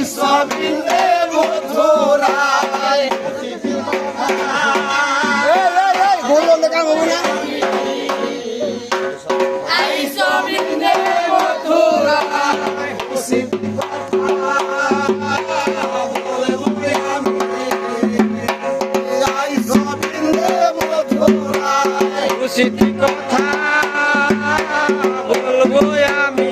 সবিনে মথুরায় বললাম দেখা হবো না আই সবিনে মথুরায় খুশির কথা বলবো আমি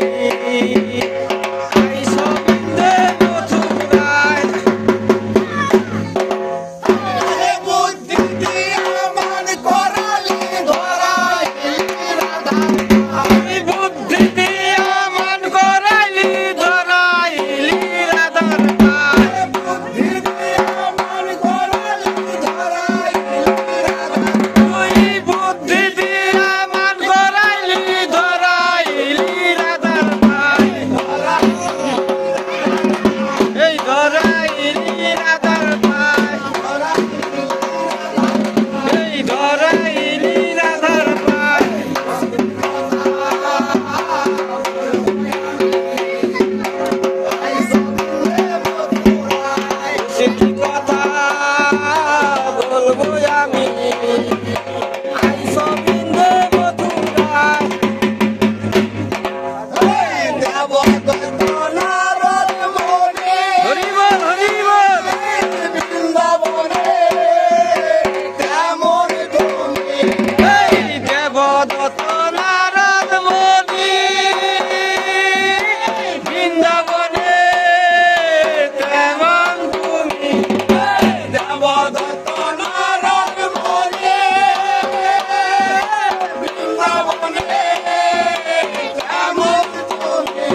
কথা বলবো আমি আই সবিন্দে মথুরায় হরি বল হরি বল এই দেবদত্ত নারদ মুনি বৃন্দাবনে তেমন তুমি দেবদত্ত নারদ মুনি বৃন্দাবনে কেমন তুমি